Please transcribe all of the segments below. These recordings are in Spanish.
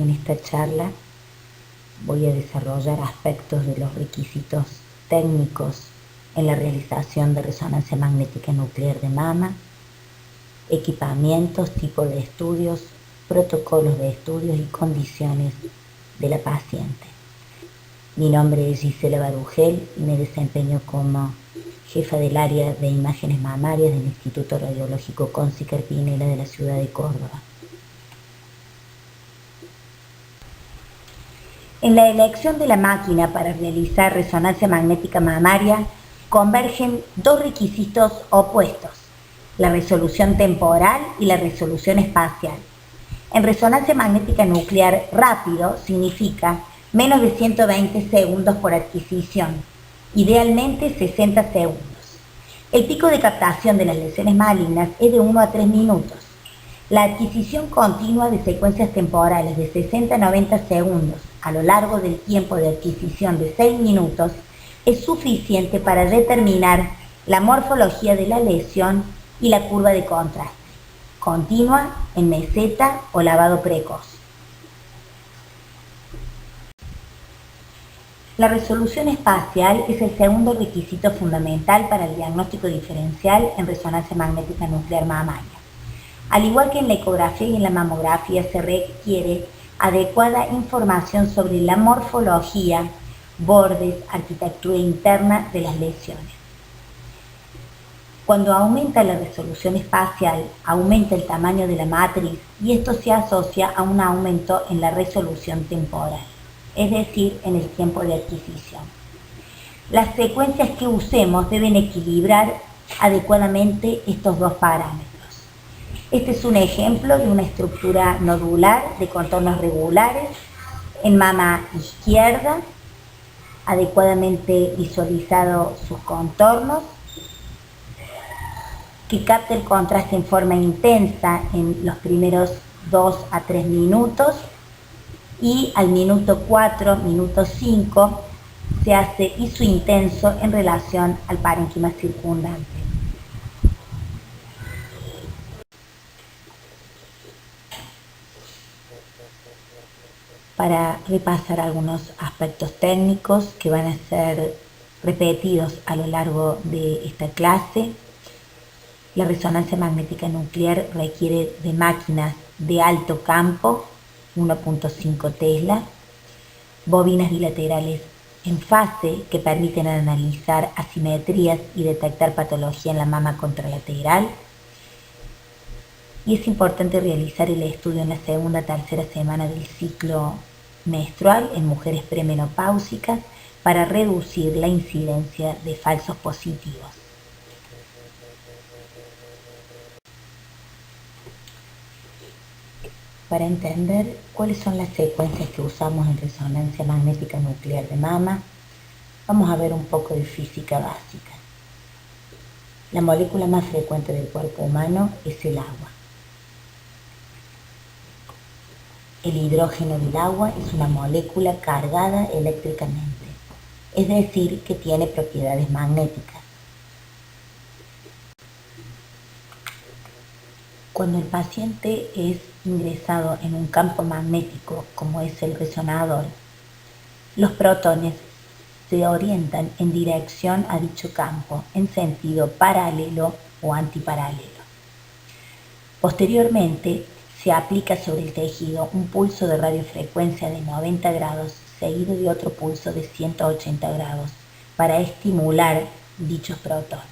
En esta charla voy a desarrollar aspectos de los requisitos técnicos en la realización de resonancia magnética nuclear de mama, equipamientos, tipo de estudios, protocolos de estudios y condiciones de la paciente. Mi nombre es Gisela Barugel y me desempeño como jefa del área de imágenes mamarias del Instituto Radiológico Conci Carpinela de la ciudad de Córdoba. En la elección de la máquina para realizar resonancia magnética mamaria convergen dos requisitos opuestos: la resolución temporal y la resolución espacial. En resonancia magnética nuclear rápido significa menos de 120 segundos por adquisición, idealmente 60 segundos. El pico de captación de las lesiones malignas es de 1 a 3 minutos. La adquisición continua de secuencias temporales de 60 a 90 segundos a lo largo del tiempo de adquisición de 6 minutos es suficiente para determinar la morfología de la lesión y la curva de contraste, continua, en meseta o lavado precoz. La resolución espacial es el segundo requisito fundamental para el diagnóstico diferencial en resonancia magnética nuclear mamaria. Al igual que en la ecografía y en la mamografía, se requiere adecuada información sobre la morfología, bordes, arquitectura interna de las lesiones. Cuando aumenta la resolución espacial, aumenta el tamaño de la matriz y esto se asocia a un aumento en la resolución temporal, es decir, en el tiempo de adquisición. Las secuencias que usemos deben equilibrar adecuadamente estos dos parámetros. Este es un ejemplo de una estructura nodular de contornos regulares en mama izquierda, adecuadamente visualizado sus contornos, que capta el contraste en forma intensa en los primeros 2 a 3 minutos y al minuto 4, minuto 5 se hace isointenso en relación al parénquima circundante. Para repasar algunos aspectos técnicos que van a ser repetidos a lo largo de esta clase, la resonancia magnética nuclear requiere de máquinas de alto campo, 1.5 Tesla, bobinas bilaterales en fase que permiten analizar asimetrías y detectar patología en la mama contralateral. Y es importante realizar el estudio en la segunda o tercera semana del ciclo menstrual en mujeres premenopáusicas para reducir la incidencia de falsos positivos. Para entender cuáles son las secuencias que usamos en resonancia magnética nuclear de mama, vamos a ver un poco de física básica. La molécula más frecuente del cuerpo humano es el agua. El hidrógeno del agua es una molécula cargada eléctricamente, es decir, que tiene propiedades magnéticas. Cuando el paciente es ingresado en un campo magnético, como es el resonador, los protones se orientan en dirección a dicho campo, en sentido paralelo o antiparalelo. Posteriormente, se aplica sobre el tejido un pulso de radiofrecuencia de 90 grados seguido de otro pulso de 180 grados para estimular dichos protones.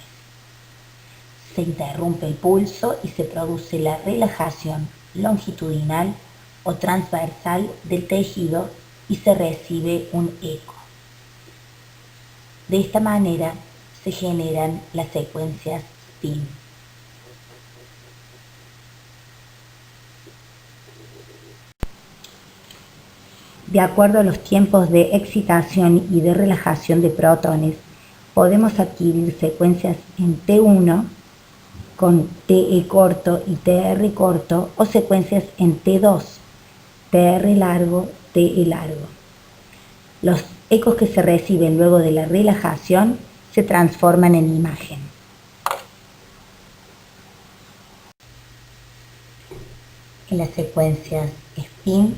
Se interrumpe el pulso y se produce la relajación longitudinal o transversal del tejido y se recibe un eco. De esta manera se generan las secuencias SPIN. De acuerdo a los tiempos de excitación y de relajación de protones, podemos adquirir secuencias en T1 con TE corto y TR corto o secuencias en T2, TR largo, TE largo. Los ecos que se reciben luego de la relajación se transforman en imagen. En las secuencias SPIN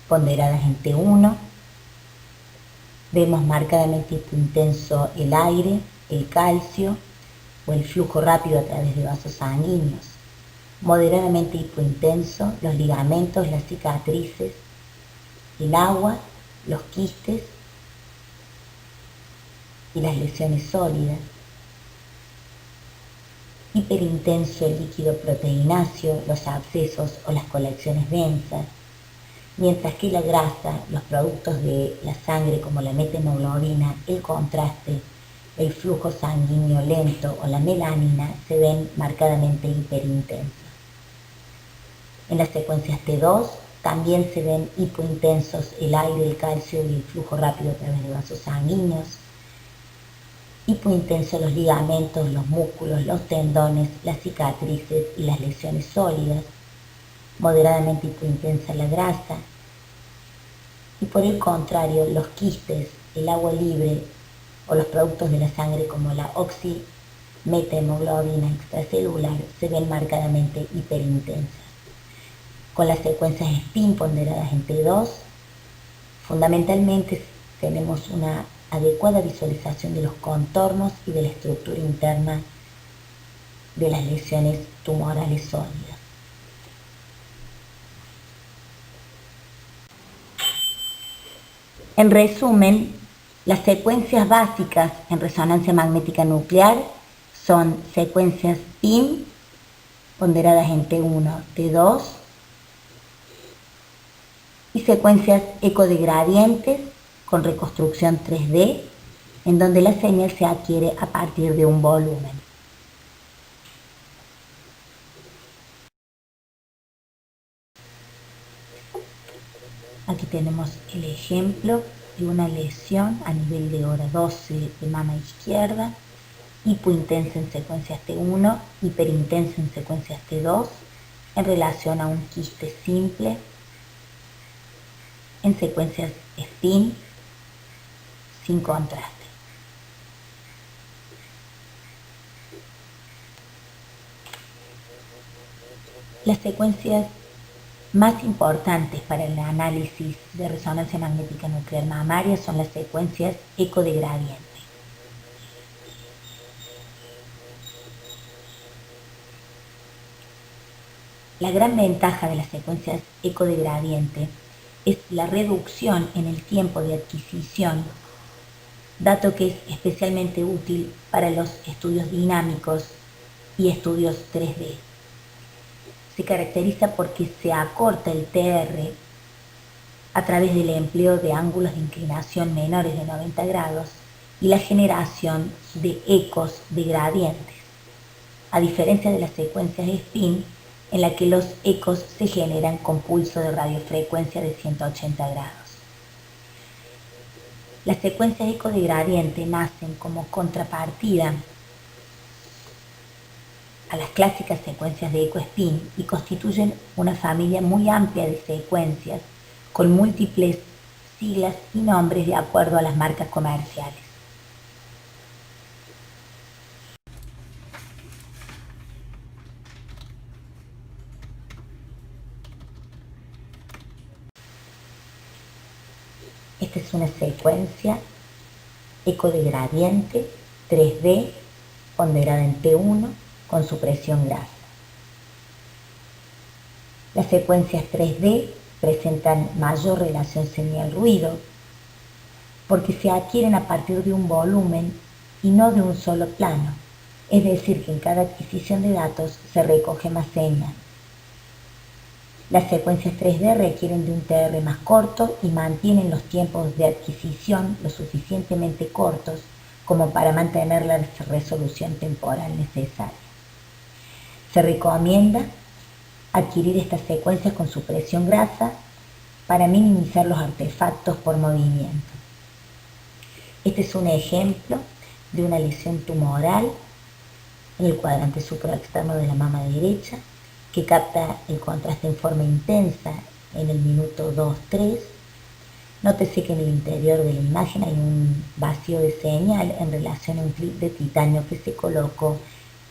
ponderadas en T1. Vemos marcadamente hipointenso el aire, el calcio o el flujo rápido a través de vasos sanguíneos. Moderadamente hipointenso los ligamentos, las cicatrices, el agua, los quistes y las lesiones sólidas. Hiperintenso el líquido proteináceo, los abscesos o las colecciones densas, mientras que la grasa, los productos de la sangre como la methemoglobina, el contraste, el flujo sanguíneo lento o la melanina se ven marcadamente hiperintensos. En las secuencias T2 también se ven hipointensos el aire, el calcio y el flujo rápido a través de vasos sanguíneos. Hipointensos los ligamentos, los músculos, los tendones, las cicatrices y las lesiones sólidas. Moderadamente hipointensa la grasa. Y por el contrario, los quistes, el agua libre o los productos de la sangre como la oximethemoglobina extracelular se ven marcadamente hiperintensas. Con las secuencias SPIN ponderadas en T2, fundamentalmente tenemos una adecuada visualización de los contornos y de la estructura interna de las lesiones tumorales sólidas. En resumen, las secuencias básicas en resonancia magnética nuclear son secuencias SPIN ponderadas en T1, T2 y secuencias eco de gradientes con reconstrucción 3D, en donde la señal se adquiere a partir de un volumen. Aquí tenemos el ejemplo de una lesión a nivel de hora 12 de mama izquierda, hipointensa en secuencias T1, hiperintensa en secuencias T2, en relación a un quiste simple, en secuencias SPIN, sin contraste. Las secuencias más importantes para el análisis de resonancia magnética nuclear mamaria son las secuencias eco de gradiente. La gran ventaja de las secuencias eco de gradiente es la reducción en el tiempo de adquisición, dato que es especialmente útil para los estudios dinámicos y estudios 3D. Se caracteriza porque se acorta el TR a través del empleo de ángulos de inclinación menores de 90 grados y la generación de ecos de gradientes, a diferencia de las secuencias SPIN, en la que los ecos se generan con pulso de radiofrecuencia de 180 grados. Las secuencias eco de gradiente nacen como contrapartida a las clásicas secuencias de eco-SPIN y constituyen una familia muy amplia de secuencias con múltiples siglas y nombres de acuerdo a las marcas comerciales. Esta es una secuencia eco de gradiente 3D ponderada en T1 con supresión grasa. Las secuencias 3D presentan mayor relación señal-ruido porque se adquieren a partir de un volumen y no de un solo plano, es decir, que en cada adquisición de datos se recoge más señal. Las secuencias 3D requieren de un TR más corto y mantienen los tiempos de adquisición lo suficientemente cortos como para mantener la resolución temporal necesaria. Se recomienda adquirir estas secuencias con supresión grasa para minimizar los artefactos por movimiento. Este es un ejemplo de una lesión tumoral en el cuadrante supraexterno de la mama derecha que capta el contraste en forma intensa en el minuto 2-3. Nótese que en el interior de la imagen hay un vacío de señal en relación a un clip de titanio que se colocó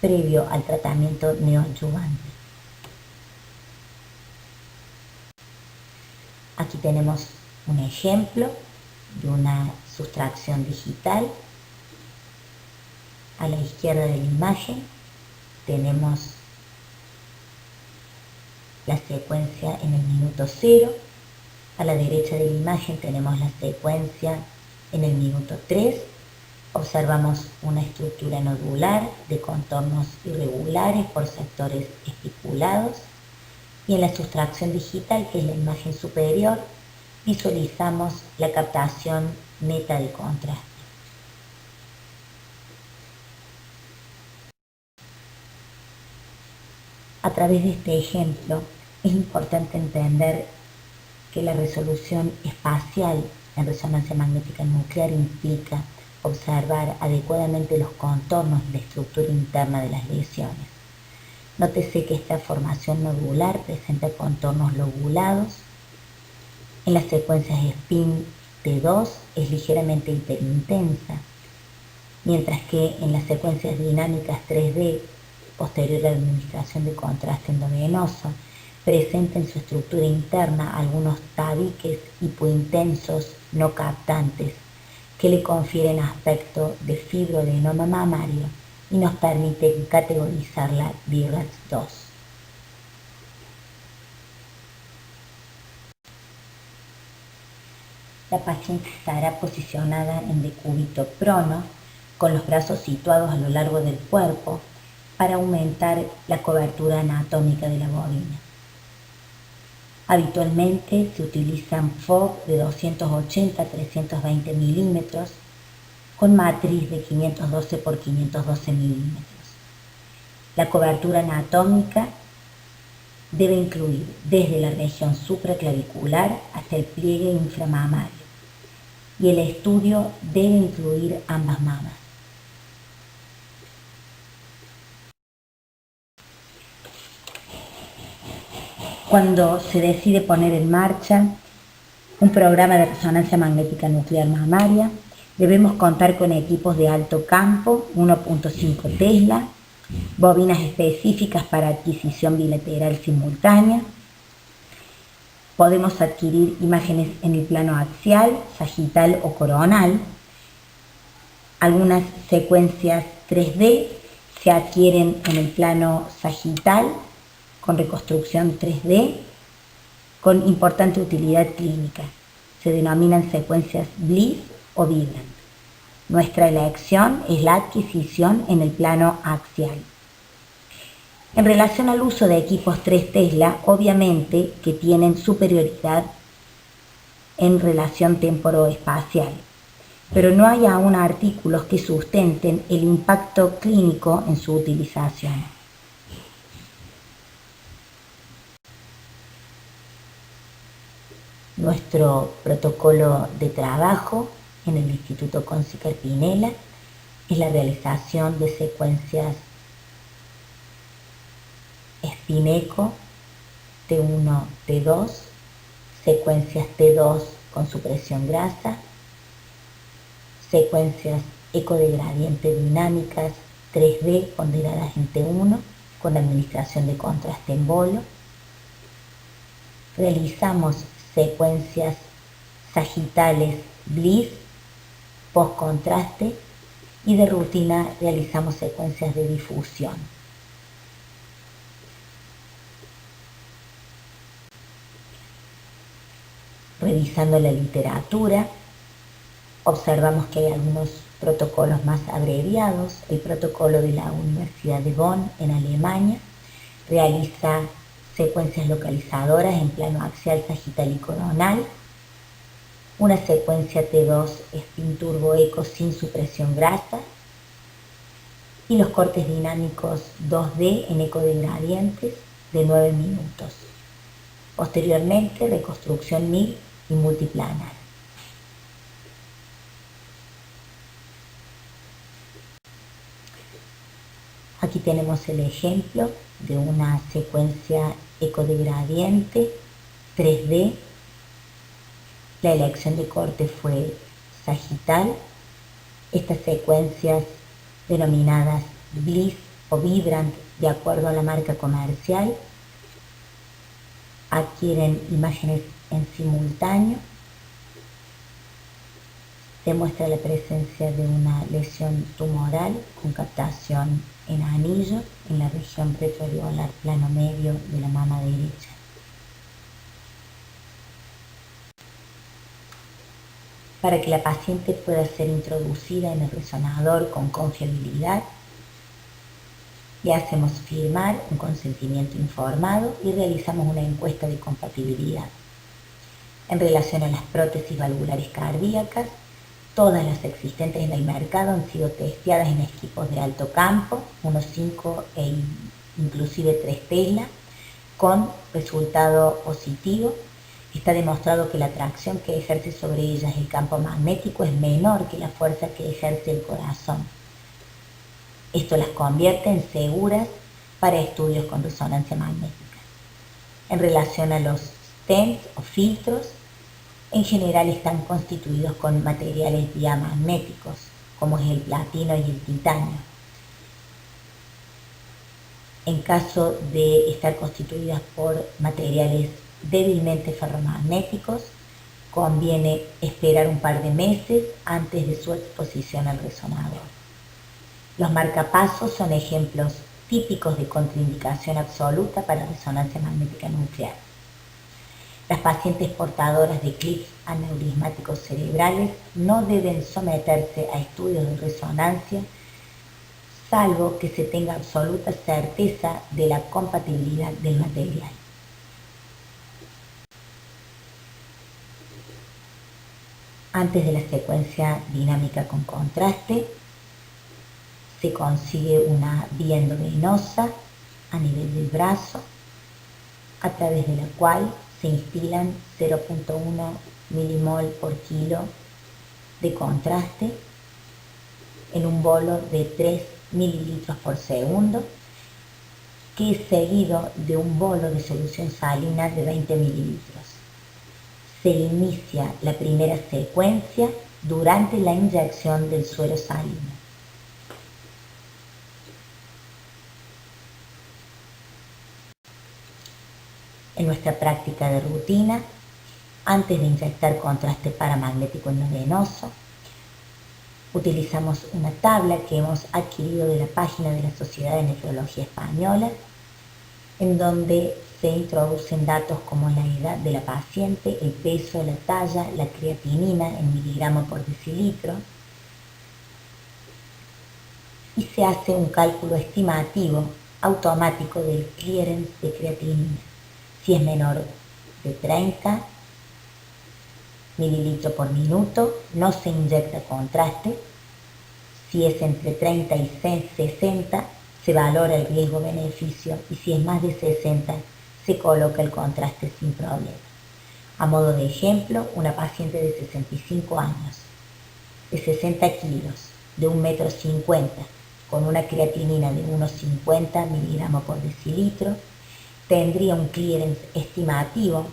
previo al tratamiento neoadyuvante. Aquí tenemos un ejemplo de una sustracción digital. A la izquierda de la imagen tenemos la secuencia en el minuto 0. A la derecha de la imagen tenemos la secuencia en el minuto 3. Observamos una estructura nodular de contornos irregulares por sectores estipulados. Y en la sustracción digital, que es la imagen superior, visualizamos la captación neta de contraste. A través de este ejemplo es importante entender que la resolución espacial en resonancia magnética nuclear implica observar adecuadamente los contornos y la estructura interna de las lesiones. Nótese que esta formación nodular presenta contornos lobulados. En las secuencias spin T2 es ligeramente hiperintensa, mientras que en las secuencias dinámicas 3D, posterior a la administración de contraste endovenoso, presenta en su estructura interna algunos tabiques hipointensos no captantes que le confieren aspecto de fibroadenoma mamario y nos permiten categorizarla BRAF 2. La paciente estará posicionada en decúbito prono, con los brazos situados a lo largo del cuerpo para aumentar la cobertura anatómica de la bobina. Habitualmente se utilizan FOB de 280 a 320 milímetros con matriz de 512 por 512 milímetros. La cobertura anatómica debe incluir desde la región supraclavicular hasta el pliegue inframamario y el estudio debe incluir ambas mamas. Cuando se decide poner en marcha un programa de resonancia magnética nuclear mamaria, debemos contar con equipos de alto campo, 1.5 Tesla, bobinas específicas para adquisición bilateral simultánea. Podemos adquirir imágenes en el plano axial, sagital o coronal. Algunas secuencias 3D se adquieren en el plano sagital con reconstrucción 3D con importante utilidad clínica. Se denominan secuencias Bliss o Vibrant. Nuestra elección es la adquisición en el plano axial. En relación al uso de equipos 3 Tesla, obviamente que tienen superioridad en relación temporoespacial, pero no hay aún artículos que sustenten el impacto clínico en su utilización. Nuestro protocolo de trabajo en el Instituto Conci Carpinella es la realización de secuencias Spin-Echo T1, T2, secuencias T2 con supresión grasa, secuencias eco de gradiente dinámicas 3D ponderadas en T1 con administración de contraste en bolo. Realizamos secuencias sagitales Bliss post contraste y de rutina realizamos secuencias de difusión. Revisando la literatura, observamos que hay algunos protocolos más abreviados. El protocolo de la Universidad de Bonn en Alemania realiza secuencias localizadoras en plano axial, sagital y coronal, una secuencia T2 Spin Turbo Eco sin supresión grasa y los cortes dinámicos 2D en eco de gradientes de 9 minutos. Posteriormente, reconstrucción MIG y multiplanar. Aquí tenemos el ejemplo de una secuencia eco de gradiente 3D. La elección de corte fue sagital. Estas secuencias denominadas Bliss o Vibrant, de acuerdo a la marca comercial, adquieren imágenes en simultáneo demuestra la presencia de una lesión tumoral con captación en anillo en la región retroalveolar plano medio de la mama derecha. Para que la paciente pueda ser introducida en el resonador con confiabilidad, le hacemos firmar un consentimiento informado y realizamos una encuesta de compatibilidad. En relación a las prótesis valvulares cardíacas, todas las existentes en el mercado han sido testeadas en equipos de alto campo, unos 5 e inclusive 3 Tesla, con resultado positivo. Está demostrado que la tracción que ejerce sobre ellas el campo magnético es menor que la fuerza que ejerce el corazón. Esto las convierte en seguras para estudios con resonancia magnética. En relación a los stents o filtros, en general están constituidos con materiales diamagnéticos, como es el platino y el titanio. En caso de estar constituidas por materiales débilmente ferromagnéticos, conviene esperar un par de meses antes de su exposición al resonador. Los marcapasos son ejemplos típicos de contraindicación absoluta para resonancia magnética nuclear. Las pacientes portadoras de clips aneurismáticos cerebrales no deben someterse a estudios de resonancia, salvo que se tenga absoluta certeza de la compatibilidad del material. Antes de la secuencia dinámica con contraste, se consigue una vía endovenosa a nivel del brazo, a través de la cual se instilan 0.1 milimol por kilo de contraste en un bolo de 3 mililitros por segundo, que es seguido de un bolo de solución salina de 20 mililitros. Se inicia la primera secuencia durante la inyección del suero salino. En nuestra práctica de rutina, antes de inyectar contraste paramagnético endovenoso, utilizamos una tabla que hemos adquirido de la página de la Sociedad de Nefrología Española, en donde se introducen datos como la edad de la paciente, el peso, la talla, la creatinina en miligramos por decilitro, y se hace un cálculo estimativo automático del clearance de creatinina. Si es menor de 30 mililitros por minuto, no se inyecta contraste. Si es entre 30 y 60, se valora el riesgo-beneficio, y si es más de 60, se coloca el contraste sin problema. A modo de ejemplo, una paciente de 65 años, de 60 kilos, de 1,50 m, con una creatinina de unos 50 miligramos por decilitro, tendría un clearance estimativo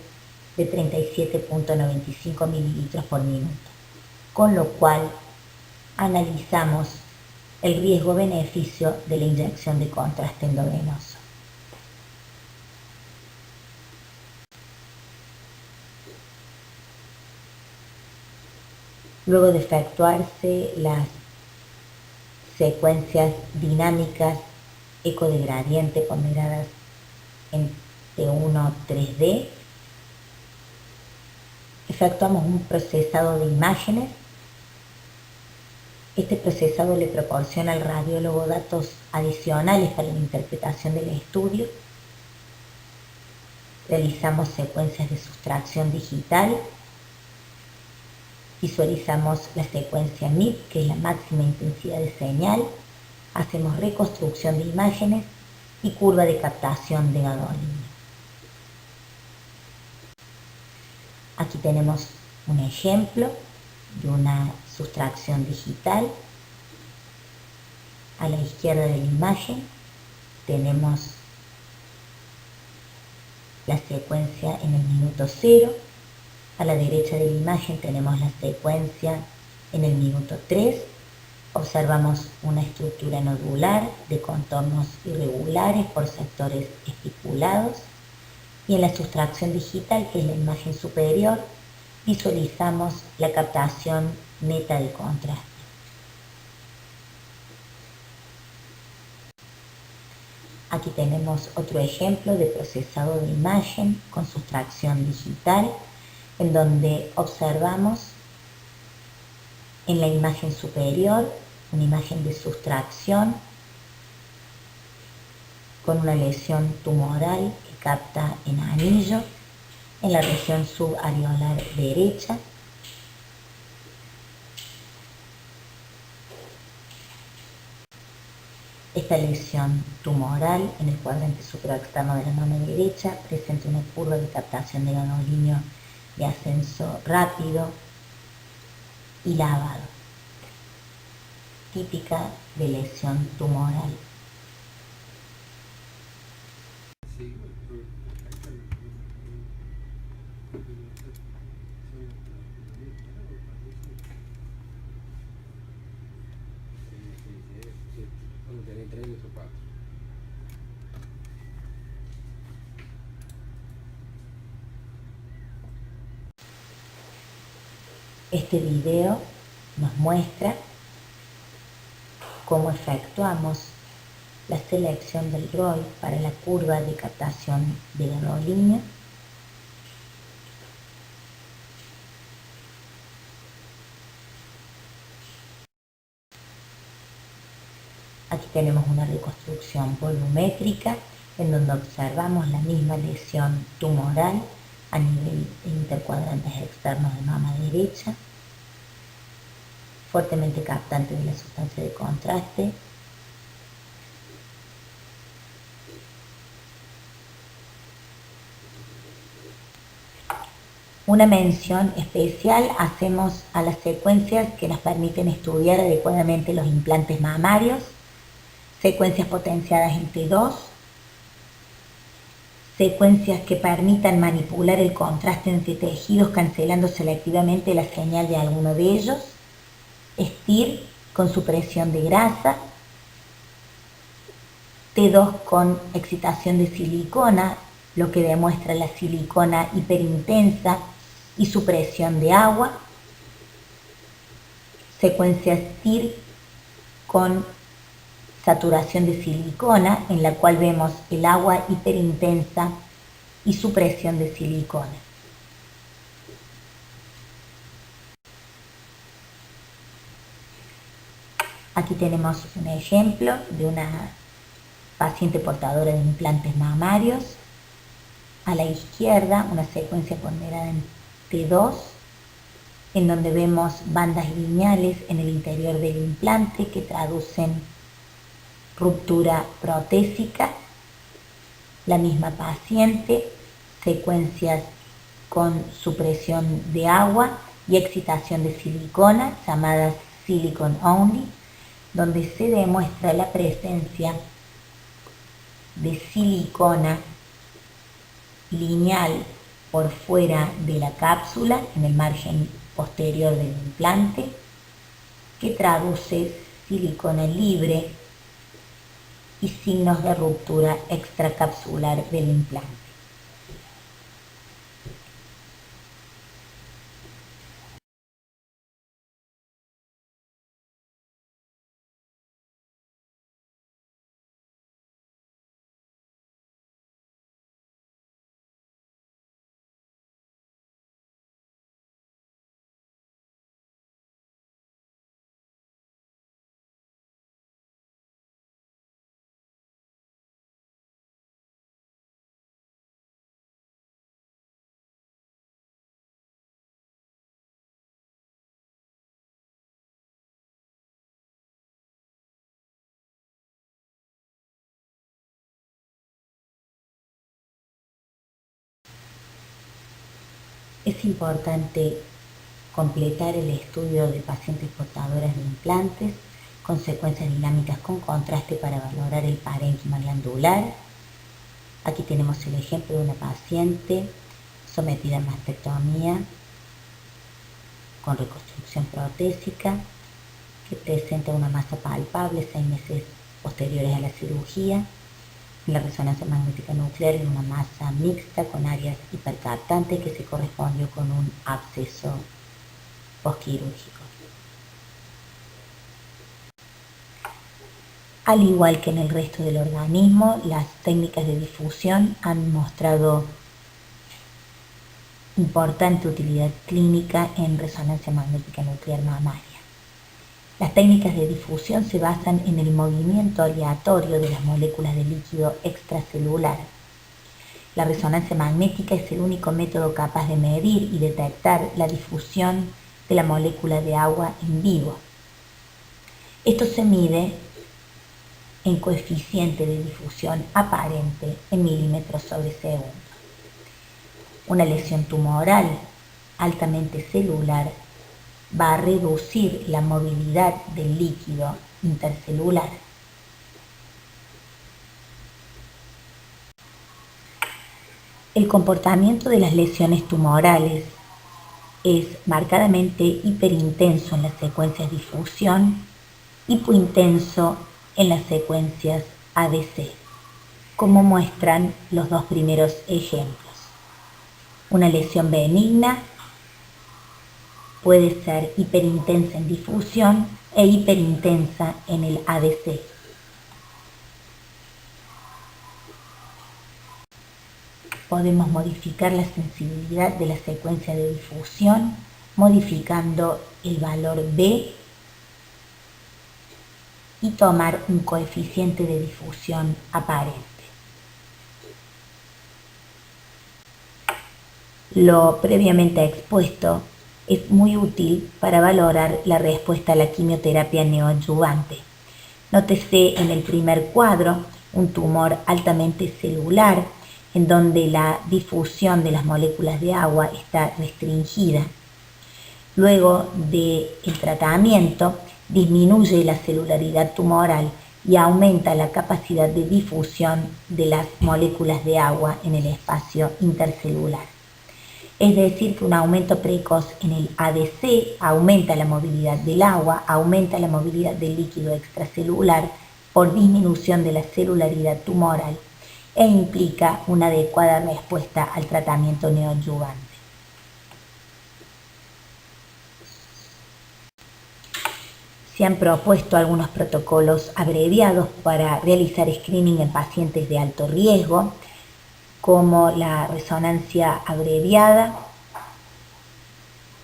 de 37.95 mililitros por minuto, con lo cual analizamos el riesgo-beneficio de la inyección de contraste endovenoso. Luego de efectuarse las secuencias dinámicas eco de gradiente ponderadas en T1 3D, efectuamos un procesado de imágenes. Este procesado le proporciona al radiólogo datos adicionales para la interpretación del estudio. Realizamos secuencias de sustracción digital, visualizamos la secuencia MIP, que es la máxima intensidad de señal, hacemos reconstrucción de imágenes y curva de captación de gadolinium. Aquí tenemos un ejemplo de una sustracción digital. A la izquierda de la imagen tenemos la secuencia en el minuto 0. A la derecha de la imagen tenemos la secuencia en el minuto 3. Observamos una estructura nodular de contornos irregulares por sectores estipulados. Y en la sustracción digital, que es la imagen superior, visualizamos la captación neta de contraste. Aquí tenemos otro ejemplo de procesado de imagen con sustracción digital, en donde observamos en la imagen superior una imagen de sustracción con una lesión tumoral que capta en anillo en la región subareolar derecha. Esta lesión tumoral en el cuadrante supraexterno de la mano derecha presenta una curva de captación de ganolíneo de ascenso rápido y lavado, típica de lesión tumoral. Este video nos muestra cómo efectuamos la selección del ROI para la curva de captación de ganolíneo. Aquí tenemos una reconstrucción volumétrica en donde observamos la misma lesión tumoral a nivel de intercuadrantes externos de mama derecha, fuertemente captante de la sustancia de contraste. Una mención especial hacemos a las secuencias que nos permiten estudiar adecuadamente los implantes mamarios, secuencias potenciadas en T2, secuencias que permitan manipular el contraste entre tejidos cancelando selectivamente la señal de alguno de ellos, STIR con supresión de grasa, T2 con excitación de silicona, lo que demuestra la silicona hiperintensa y supresión de agua, secuencia STIR con saturación de silicona, en la cual vemos el agua hiperintensa y supresión de silicona. Aquí tenemos un ejemplo de una paciente portadora de implantes mamarios. A la izquierda, una secuencia ponderada en T2, en donde vemos bandas lineales en el interior del implante que traducen ruptura protésica. La misma paciente, secuencias con supresión de agua y excitación de silicona, llamadas silicon only, donde se demuestra la presencia de silicona lineal por fuera de la cápsula, en el margen posterior del implante, que traduce silicona libre y signos de ruptura extracapsular del implante. Es importante completar el estudio de pacientes portadoras de implantes con secuencias dinámicas con contraste para valorar el parénquima glandular. Aquí tenemos el ejemplo de una paciente sometida a mastectomía con reconstrucción protésica que presenta una masa palpable 6 meses posteriores a la cirugía. La resonancia magnética nuclear en una masa mixta con áreas hipercaptantes que se correspondió con un absceso postquirúrgico. Al igual que en el resto del organismo, las técnicas de difusión han mostrado importante utilidad clínica en resonancia magnética nuclear mamaria. Las técnicas de difusión se basan en el movimiento aleatorio de las moléculas de líquido extracelular. La resonancia magnética es el único método capaz de medir y detectar la difusión de la molécula de agua en vivo. Esto se mide en coeficiente de difusión aparente en milímetros sobre segundo. Una lesión tumoral altamente celular va a reducir la movilidad del líquido intercelular. El comportamiento de las lesiones tumorales es marcadamente hiperintenso en las secuencias de difusión, hipointenso en las secuencias ADC, como muestran los dos primeros ejemplos. Una lesión benigna puede ser hiperintensa en difusión e hiperintensa en el ADC. Podemos modificar la sensibilidad de la secuencia de difusión modificando el valor B y tomar un coeficiente de difusión aparente. Lo previamente expuesto es muy útil para valorar la respuesta a la quimioterapia neoadyuvante. Nótese en el primer cuadro un tumor altamente celular en donde la difusión de las moléculas de agua está restringida. Luego del tratamiento disminuye la celularidad tumoral y aumenta la capacidad de difusión de las moléculas de agua en el espacio intercelular. Es decir, que un aumento precoz en el ADC aumenta la movilidad del agua, aumenta la movilidad del líquido extracelular por disminución de la celularidad tumoral e implica una adecuada respuesta al tratamiento neoadyuvante. Se han propuesto algunos protocolos abreviados para realizar screening en pacientes de alto riesgo, como la resonancia abreviada,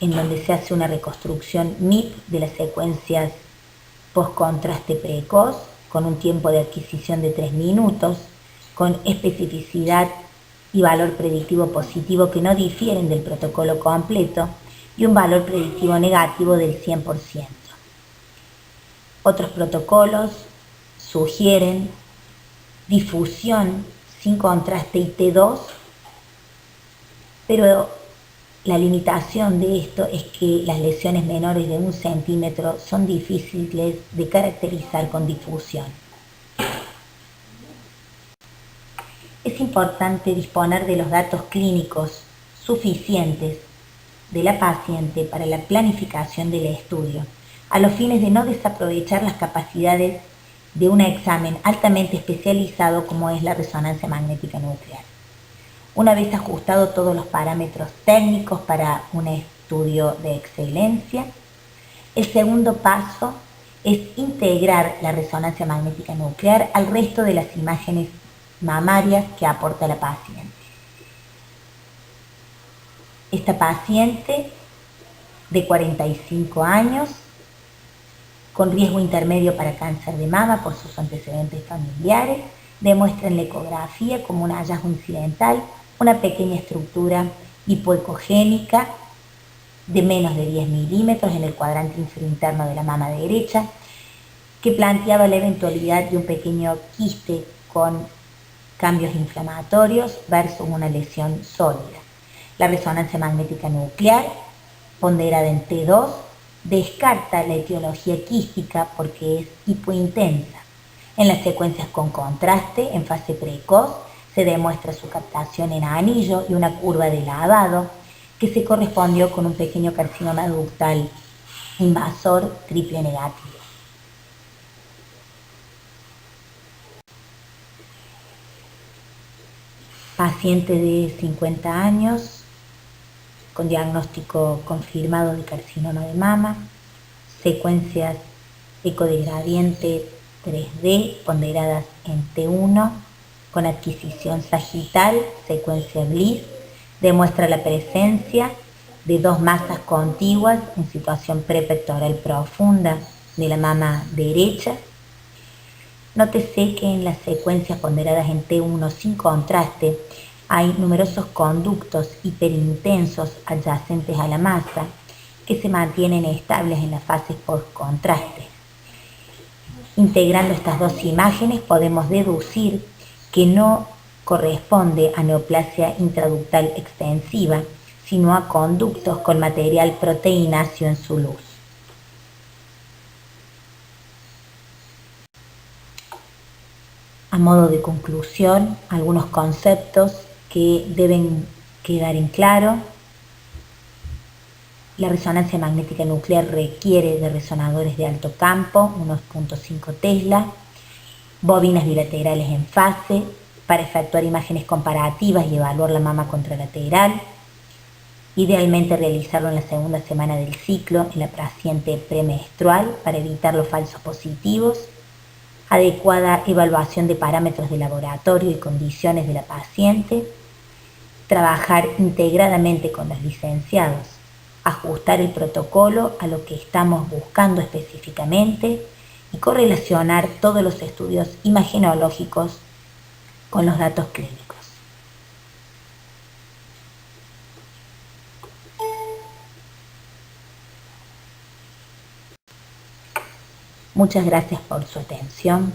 en donde se hace una reconstrucción MIP de las secuencias post-contraste precoz, con un tiempo de adquisición de 3 minutos, con especificidad y valor predictivo positivo que no difieren del protocolo completo, y un valor predictivo negativo del 100%. Otros protocolos sugieren difusión sin contraste IT2, pero la limitación de esto es que las lesiones menores de 1 centímetro son difíciles de caracterizar con difusión. Es importante disponer de los datos clínicos suficientes de la paciente para la planificación del estudio, a los fines de no desaprovechar las capacidades de un examen altamente especializado como es la resonancia magnética nuclear. Una vez ajustado todos los parámetros técnicos para un estudio de excelencia, el segundo paso es integrar la resonancia magnética nuclear al resto de las imágenes mamarias que aporta la paciente. Esta paciente de 45 años, con riesgo intermedio para cáncer de mama por sus antecedentes familiares, demuestra en la ecografía como un hallazgo incidental una pequeña estructura hipoecogénica de menos de 10 milímetros en el cuadrante inferior interno de la mama derecha, que planteaba la eventualidad de un pequeño quiste con cambios inflamatorios versus una lesión sólida. La resonancia magnética nuclear, ponderada en T2, descarta la etiología quística porque es hipointensa. En las secuencias con contraste, en fase precoz, se demuestra su captación en anillo y una curva de lavado que se correspondió con un pequeño carcinoma ductal invasor triple negativo. paciente de 50 años con diagnóstico confirmado de carcinoma de mama, secuencias eco de gradiente 3D ponderadas en T1 con adquisición sagital, secuencia Bliss, demuestra la presencia de dos masas contiguas en situación prepectoral profunda de la mama derecha. Nótese que en las secuencias ponderadas en T1 sin contraste hay numerosos conductos hiperintensos adyacentes a la masa que se mantienen estables en las fases por contraste. Integrando estas dos imágenes podemos deducir que no corresponde a neoplasia intraductal extensiva, sino a conductos con material proteináceo en su luz. A modo de conclusión, algunos conceptos que deben quedar en claro. La resonancia magnética nuclear requiere de resonadores de alto campo, unos 0.5 Tesla, bobinas bilaterales en fase para efectuar imágenes comparativas y evaluar la mama contralateral. Idealmente realizarlo en la segunda semana del ciclo en la paciente premenstrual para evitar los falsos positivos. Adecuada evaluación de parámetros de laboratorio y condiciones de la paciente. Trabajar integradamente con los licenciados. Ajustar el protocolo a lo que estamos buscando específicamente y correlacionar todos los estudios imagenológicos con los datos clínicos. Muchas gracias por su atención.